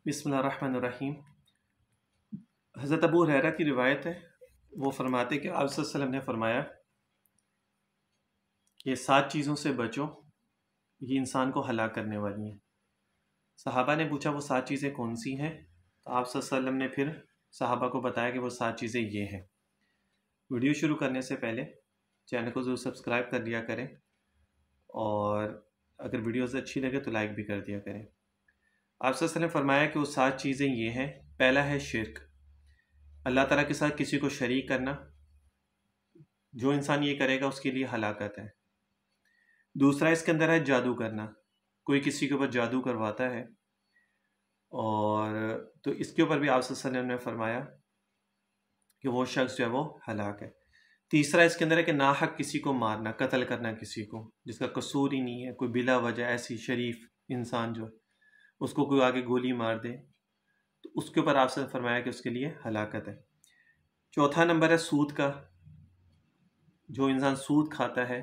बिस्मिल्लाहिर्रहमानिर्रहीम। हज़रत अबू हुरैरा की रिवायत है, वो फरमाते कि आप सल्लल्लाहु अलैहि वसल्लम ने फरमाया कि 7 चीज़ों से बचो, ये इंसान को हलाक करने वाली हैं। सहाबा ने पूछा वो 7 चीज़ें कौन सी हैं? तो आप सल्लल्लाहु अलैहि वसल्लम ने फिर सहाबा को बताया कि वो 7 चीज़ें ये हैं। वीडियो शुरू करने से पहले चैनल को ज़रूर सब्सक्राइब कर लिया करें और अगर वीडियोज़ अच्छी लगे तो लाइक भी कर दिया करें। आप सल्लल्लाहु अलैहि वसल्लम ने फरमाया कि वो 7 चीज़ें ये हैं। पहला है शिर्क, अल्लाह ताला के साथ किसी को शरीक करना। जो इंसान ये करेगा उसके लिए हलाकत है। दूसरा इसके अंदर है जादू करना, कोई किसी के ऊपर जादू करवाता है और तो इसके ऊपर भी आप सल्लल्लाहु अलैहि वसल्लम ने फरमाया कि वो शख्स जो है वो हलाक है। तीसरा इसके अंदर है कि नाहक किसी को मारना, कत्ल करना किसी को जिसका कसूर ही नहीं है, कोई बिला वजह ऐसी शरीफ इंसान जो उसको कोई आगे गोली मार दे तो उसके ऊपर आपसे फरमाया कि उसके लिए हलाकत है। चौथा नंबर है सूद का, जो इंसान सूद खाता है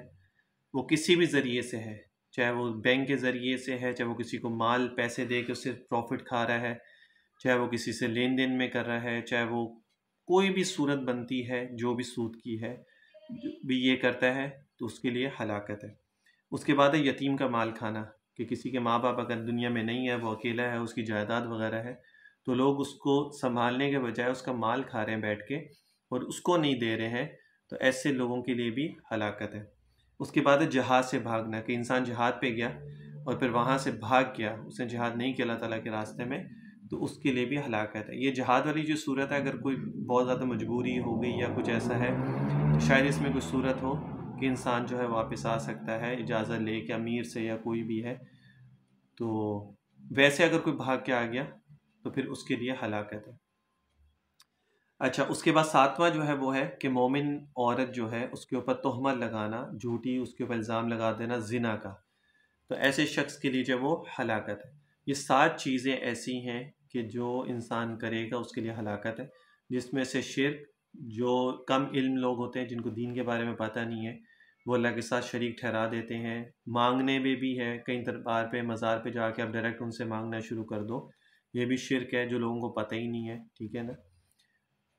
वो किसी भी ज़रिए से है, चाहे वो बैंक के ज़रिए से है, चाहे वो किसी को माल पैसे दे के उससे प्रॉफिट खा रहा है, चाहे वो किसी से लेन देन में कर रहा है, चाहे वो कोई भी सूरत बनती है जो भी सूद की है जो भी ये करता है तो उसके लिए हलाकत है। उसके बाद है यतीम का माल खाना, कि किसी के माँ बाप अगर दुनिया में नहीं है, वो अकेला है, उसकी जायदाद वगैरह है तो लोग उसको संभालने के बजाय उसका माल खा रहे हैं बैठ के और उसको नहीं दे रहे हैं, तो ऐसे लोगों के लिए भी हलाकत है। उसके बाद है जहाद से भागना, कि इंसान जहाद पे गया और फिर वहाँ से भाग गया, उसने जहाद नहीं किया अल्लाह ताला के रास्ते में, तो उसके लिए भी हलाकत है। ये जहाद वाली जो सूरत है, अगर कोई बहुत ज़्यादा मजबूरी हो गई या कुछ ऐसा है तो शायद इसमें कोई सूरत हो कि इंसान जो है वापस आ सकता है इजाज़त ले के अमीर से या कोई भी है। तो वैसे अगर कोई भाग के आ गया तो फिर उसके लिए हलाकत है। अच्छा, उसके बाद 7वां जो है वो है कि मोमिन औरत जो है उसके ऊपर तोहमत लगाना, झूठी उसके ऊपर इल्ज़ाम लगा देना ज़िना का, तो ऐसे शख्स के लिए जो वो हलाकत है। ये 7 चीज़ें ऐसी हैं कि जो इंसान करेगा उसके लिए हलाकत है, जिसमें से शिर्क, जो कम इल्म लोग होते हैं जिनको दीन के बारे में पता नहीं है वो अल्लाह के साथ शरीक ठहरा देते हैं। मांगने में भी है, कहीं दरबार पे मज़ार पे जाके आप डायरेक्ट उनसे मांगना शुरू कर दो, ये भी शिर्क है जो लोगों को पता ही नहीं है, ठीक है ना,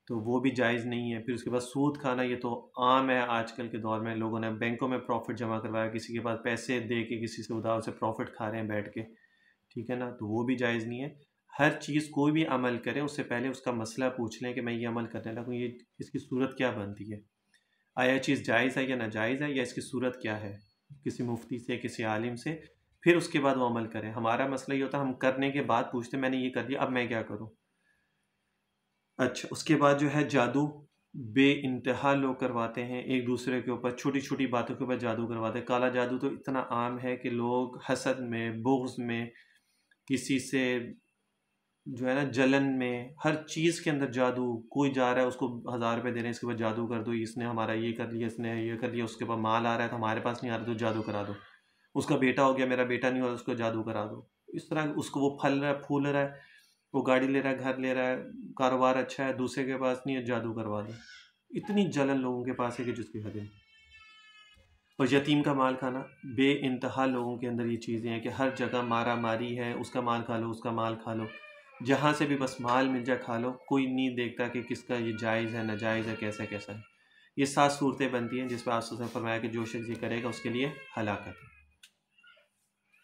तो वो भी जायज़ नहीं है। फिर उसके बाद सूद खाना, ये तो आम है आजकल के दौर में, लोगों ने बैंकों में प्रॉफिट जमा करवाया, किसी के पास पैसे दे के किसी से उधार से प्रॉफिट खा रहे हैं बैठ के, ठीक है ना, तो वो भी जायज़ नहीं है। हर चीज़ कोई भी अमल करें उससे पहले उसका मसला पूछ लें कि मैं ये अमल करने लगूँ, ये इसकी सूरत क्या बनती है, आया चीज़ जायज़ है या नाजायज़ है, या इसकी सूरत क्या है, किसी मुफ्ती से किसी आलिम से, फिर उसके बाद वो अमल करें। हमारा मसला ये होता है हम करने के बाद पूछते मैंने ये कर लिया अब मैं क्या करूँ। अच्छा, उसके बाद जो है जादू, बेइंतहा लोग करवाते हैं एक दूसरे के ऊपर, छोटी छोटी बातों के ऊपर जादू करवाते हैं। काला जादू तो इतना आम है कि लोग हसद में, बुग़्ज़ में, किसी से जो है ना जलन में, हर चीज़ के अंदर जादू। कोई जा रहा है उसको 1000 रुपये दे रहे हैं इसके बाद जादू कर दो, इसने हमारा ये कर लिया, इसने ये कर लिया, उसके पास माल आ रहा है तो हमारे पास नहीं आ रहा तो जादू करा दो, उसका बेटा हो गया मेरा बेटा नहीं हो रहा उसको जादू करा दो। इस तरह उसको वो फल रहा है, फूल रहा है, वो गाड़ी ले रहा है, घर ले रहा है, कारोबार अच्छा है, दूसरे के पास नहीं है, जादू करवा दो। इतनी जलन लोगों के पास है कि जिसकी हद नहीं। और यतीम का माल खाना, बेइंतहा लोगों के अंदर ये चीज़ें हैं कि हर जगह मारा मारी है, उसका माल खा लो, उसका माल खा लो, जहाँ से भी बस माल मिल जाए खा लो, कोई नहीं देखता कि किसका ये जायज़ है नाजायज़ है, कैसा कैसा है। ये 7 सूरतें बनती हैं जिस पर आप फरमाया कि जो शख्स ये करेगा उसके लिए हलाकत है।